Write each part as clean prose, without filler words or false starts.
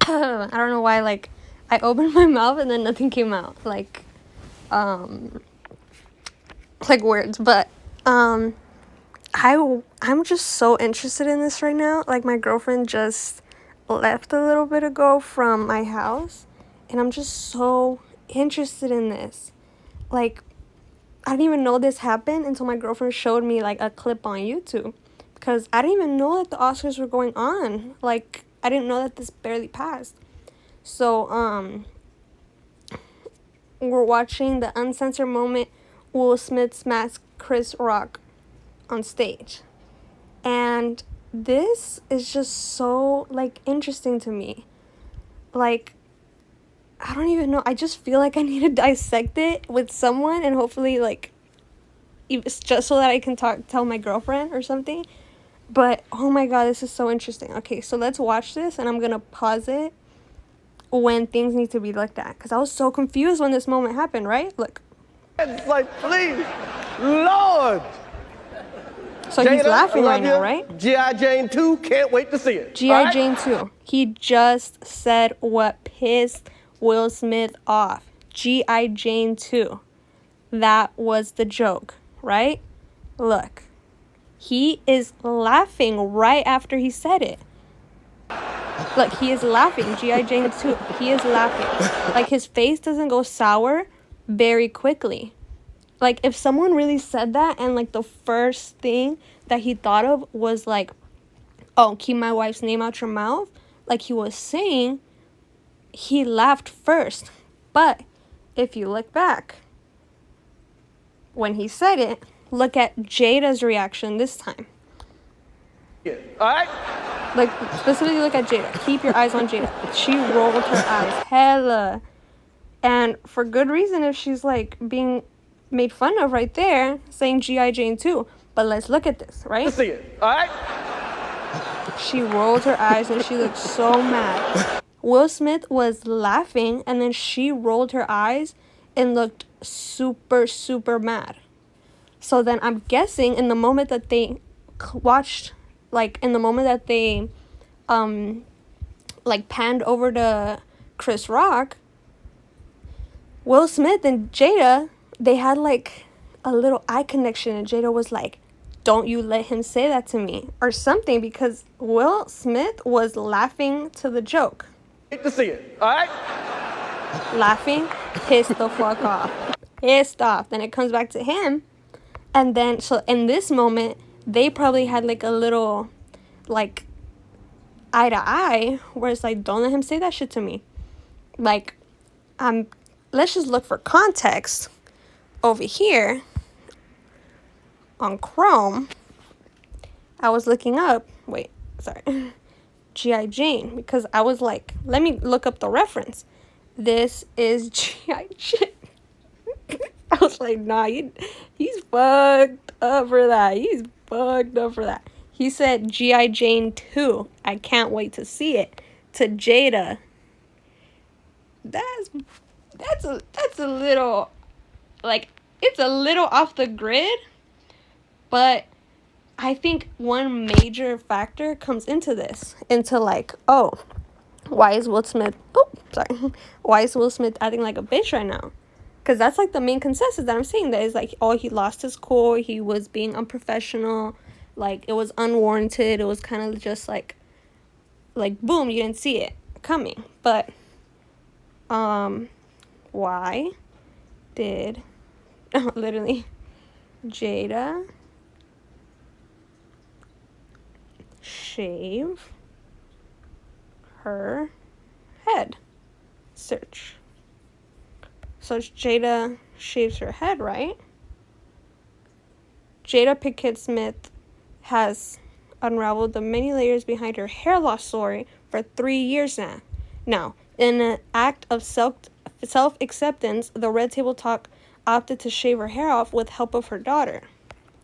I don't know why, like, I opened my mouth and then nothing came out, like words, but, I'm just so interested in this right now. Like, my girlfriend just left a little bit ago from my house, and I'm just so interested in this. Like, I didn't even know this happened until my girlfriend showed me, like, a clip on YouTube, because I didn't even know that the Oscars were going on. Like, I didn't know that this barely passed. So, we're watching the uncensored moment Will Smith smashed Chris Rock on stage. And this is just so, like, interesting to me. Like, I don't even know. I just feel like I need to dissect it with someone, and hopefully, like, it's just so that I can tell my girlfriend or something. But, oh my god, this is so interesting. Okay, so let's watch this, and I'm gonna pause it when things need to be looked at. Because I was so confused when this moment happened, right? Look. It's like, please, Lord. So Jada, he's laughing right now, you. right? G.I. Jane 2, can't wait to see it. G.I. Jane 2. He just said what pissed Will Smith off. G.I. Jane 2. That was the joke, right? Look. He is laughing right after he said it. Look, he is laughing. G.I. Jane 2. He is laughing. Like, his face doesn't go sour very quickly. Like, if someone really said that and, like, the first thing that he thought of was, like, oh, keep my wife's name out your mouth, like he was saying, he laughed first. But if you look back, when he said it, look at Jada's reaction this time. Yeah. All right? Like, specifically look at Jada. Keep your eyes on Jada. She rolled her eyes hella. And for good reason if she's, like, being made fun of right there, saying G.I. Jane 2. But let's look at this, right? Let's see it. All right? She rolled her eyes and she looked so mad. Will Smith was laughing, and then she rolled her eyes and looked super, super mad. So then I'm guessing in the moment that they watched, like, in the moment that they, like, panned over to Chris Rock, Will Smith and Jada, they had, like, a little eye connection, and Jada was like, don't you let him say that to me, or something, because Will Smith was laughing to the joke. Hate to see it. All right? Laughing, pissed the fuck off. Pissed off. Then it comes back to him, and then, so in this moment, they probably had, like, a little, like, eye to eye, where it's like, don't let him say that shit to me. Like, let's just look for context over here on Chrome. I was looking up, G.I. Jane, because I was like, let me look up the reference. This is G.I. Jane. I was like, nah, he's fucked up for that. He's fucked up for that. He said G.I. Jane 2. I can't wait to see it. To Jada. That's a little, like, it's a little off the grid, but I think one major factor comes into this, into, like, oh, why is Will Smith acting like a bitch right now? Because that's, like, the main consensus that I'm seeing, that is, like, oh, he lost his cool, he was being unprofessional, like, it was unwarranted, it was kind of just, like, boom, you didn't see it coming. But, why did, literally, Jada shave her head? Search. So Jada shaves her head, right? Jada Pinkett Smith has unraveled the many layers behind her hair loss story for 3 years now. Now, in an act of self-acceptance, the Red Table Talk opted to shave her hair off with help of her daughter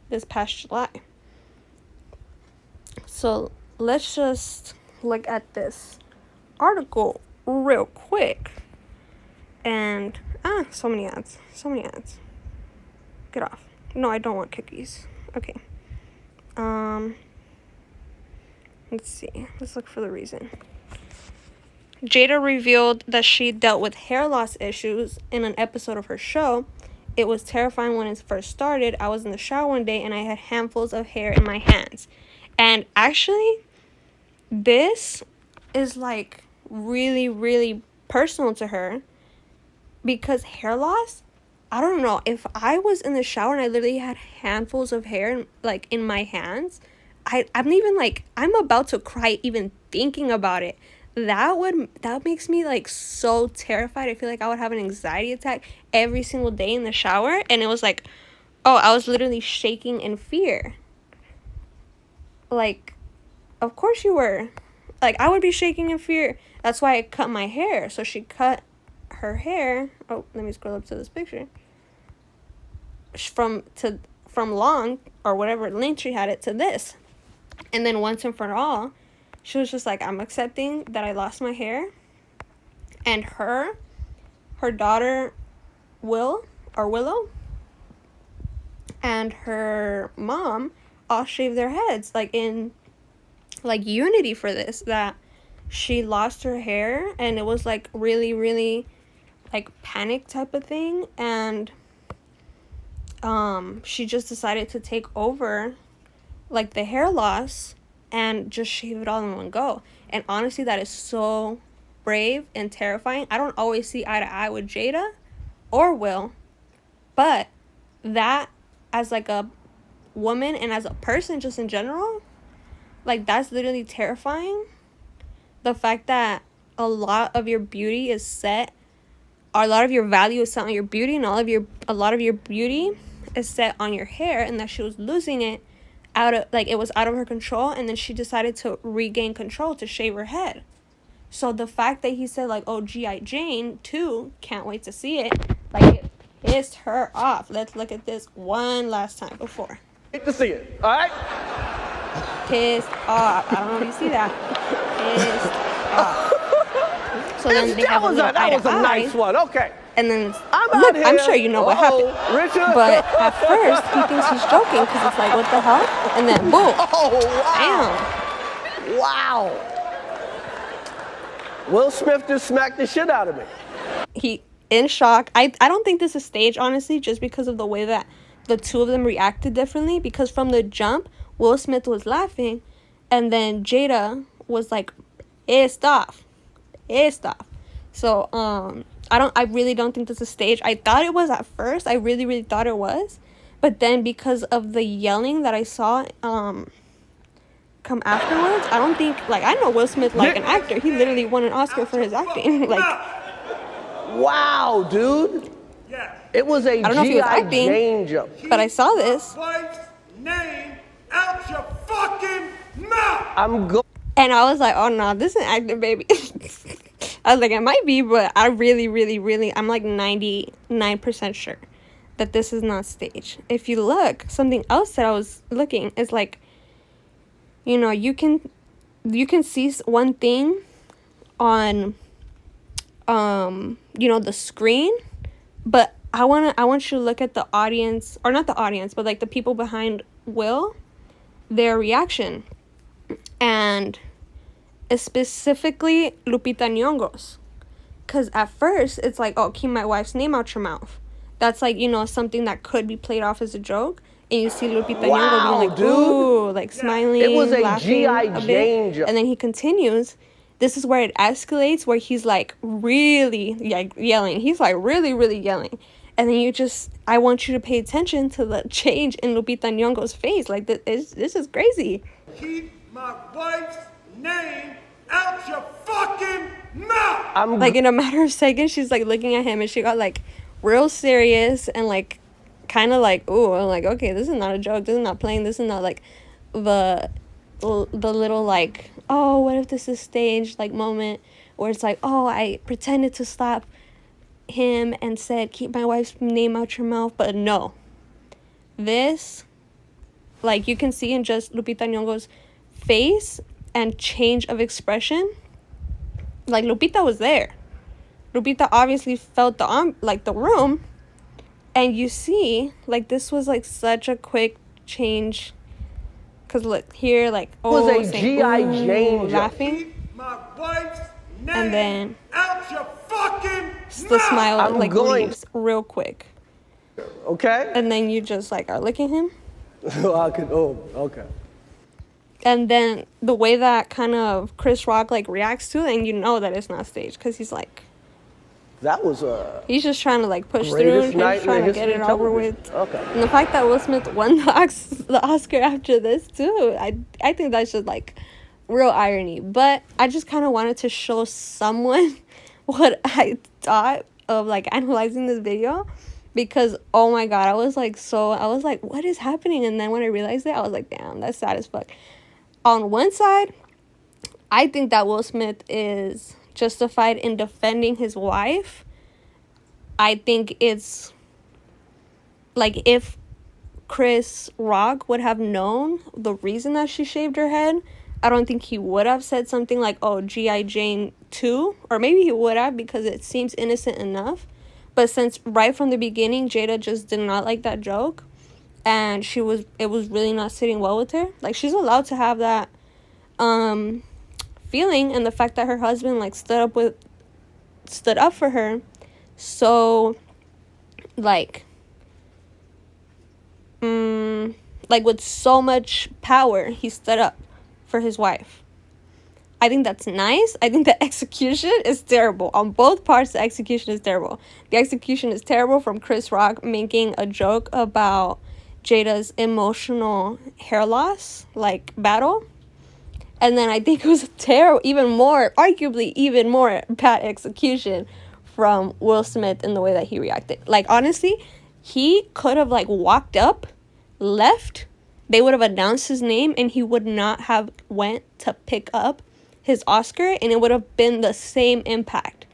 this past July. So let's just look at this article real quick. And, so many ads. Get off. No, I don't want cookies. Okay. Let's see. Let's look for the reason. Jada revealed that she dealt with hair loss issues in an episode of her show. It was terrifying when it first started. I was in the shower one day and I had handfuls of hair in my hands. And actually, this is like really, really personal to her because hair loss, I don't know, if I was in the shower and I literally had handfuls of hair like in my hands, I'm even like, I'm about to cry even thinking about it. That makes me like so terrified. I feel like I would have an anxiety attack every single day in the shower. And it was like, oh, I was literally shaking in fear. Like, of course you were. Like, I would be shaking in fear. That's why I cut my hair. So she cut her hair. Oh, let me scroll up to this picture. From long or whatever length she had it to this. And then once and for all, she was just like, I'm accepting that I lost my hair. And her daughter Willow, and her mom all shaved their heads like in like unity for this, that she lost her hair and it was like really, really like panic type of thing. And she just decided to take over like the hair loss and just shave it all in one go. And honestly, that is so brave and terrifying. I don't always see eye to eye with Jada or Will, but that, as like a woman and as a person just in general, like that's literally terrifying. The fact that a lot of your beauty is set, or a lot of your value is set on your beauty, and a lot of your beauty is set on your hair, and that she was losing it it was out of her control, and then she decided to regain control to shave her head. So the fact that he said like, oh, G.I. Jane 2, can't wait to see it, like it pissed her off. Let's look at this one last time before. Wait to see it, all right? Pissed off. I don't know if you see that. Pissed off. So then they have a little that was a nice one. Okay. And then, I'm sure you know what happened. Richard. But at first, he thinks he's joking because it's like, what the hell? And then, boom. Oh, wow. Damn. Wow. Will Smith just smacked the shit out of me. He, in shock. I don't think this is staged, honestly, just because of the way that the two of them reacted differently. Because from the jump, Will Smith was laughing. And then Jada was like pissed off. So, I really don't think this is staged. I thought it was at first. I really, really thought it was. But then because of the yelling that I saw come afterwards, I don't think, like, I know Will Smith like an actor. He literally won an Oscar for his acting. Like, wow, dude. It was a I don't know if he was acting, Jane jump. but I saw this. Wife's name out your fucking mouth. And I was like, oh no, this is acting, baby. I was like, it might be, but I really, really, really, I'm like 99% sure that this is not staged. If you look, something else that I was looking is like, you know, you can see one thing on, you know, the screen, but I want you to look at the audience, or not the audience, but like the people behind Will, their reaction. And specifically Lupita Nyong'o's, because at first it's like, oh, keep my wife's name out your mouth. That's like, you know, something that could be played off as a joke, and you see Lupita Nyong'o being like, ooh, like smiling, it was a laughing G.I. Jane joke. And then he continues. This is where it escalates, where he's like really like yelling. He's like really, really yelling. And then I want you to pay attention to the change in Lupita Nyong'o's face. Like, this is crazy. Keep my wife's name out your fucking mouth. Like, in a matter of seconds, she's like looking at him, and she got like real serious and like kind of like, ooh, I'm like, okay, this is not a joke. This is not playing. This is not like the little like, oh, what if this is staged like moment where it's like, oh, I pretended to stop him and said, keep my wife's name out your mouth. But no, this, like, you can see in just Lupita Nyong'o's face and change of expression. Like, Lupita was there. Lupita obviously felt the room, and you see, like, this was like such a quick change. Cause look here, like, oh, was a G.I. Jane laughing. Keep my wife's and then out your fucking the smile I'm like going- leaves real quick. Okay? And then you just like are licking him. Okay. And then the way that kind of Chris Rock like reacts to it, and you know that it's not staged because he's like, That was he's just trying to like push through, greatest he's night in the trying to get history it of over television. with. Okay. And the fact that Will Smith won the Oscar after this too, I think that's just like real irony. But I just kind of wanted to show someone what I thought of like analyzing this video, because oh my god, I was like, what is happening? And then when I realized it, I was like, damn, that's sad as fuck. On one side, I think that Will Smith is justified in defending his wife. I think it's like if Chris Rock would have known the reason that she shaved her head, I don't think he would have said something like, oh, G.I. Jane 2, or maybe he would have because it seems innocent enough. But since right from the beginning, Jada just did not like that joke, and it was really not sitting well with her. Like, she's allowed to have that feeling, and the fact that her husband like stood up for her, so like with so much power, he stood up for his wife. I think that's nice. I think the execution is terrible. On both parts, the execution is terrible. The execution is terrible from Chris Rock making a joke about Jada's emotional hair loss, like, battle. And then I think it was arguably even more bad execution from Will Smith in the way that he reacted. Like, honestly, he could have, like, walked up, left, they would have announced his name, and he would not have went to pick up his Oscar, and it would have been the same impact.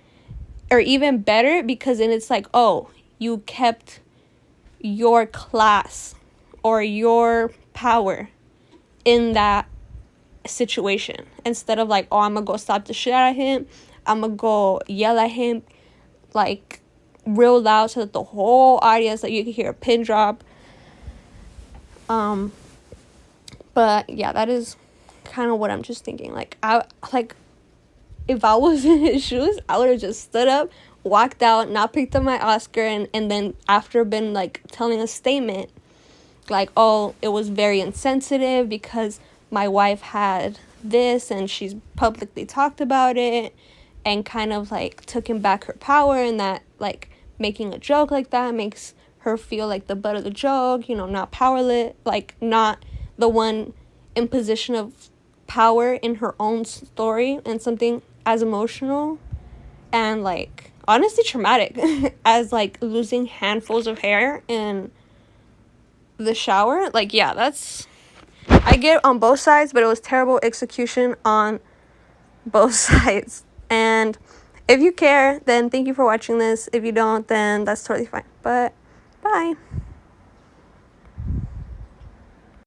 Or even better, because then it's like, oh, you kept your class or your power in that situation, instead of like, oh, I'm gonna go slap the shit out of him, I'm gonna go yell at him like real loud so that the whole audience, like, you can hear a pin drop. But yeah, that is kind of what I'm just thinking. Like, if I was in his shoes, I would have just stood up, walked out, not picked up my Oscar, and then after been like telling a statement like, oh, it was very insensitive because my wife had this and she's publicly talked about it, and kind of like taking back her power, and that like making a joke like that makes her feel like the butt of the joke, you know, not powerless, like not the one in position of power in her own story, and something as emotional and like honestly traumatic as like losing handfuls of hair in the shower. Like, yeah, that's, I get it on both sides, but it was terrible execution on both sides. And if you care, then thank you for watching this. If you don't, then that's totally fine. But bye.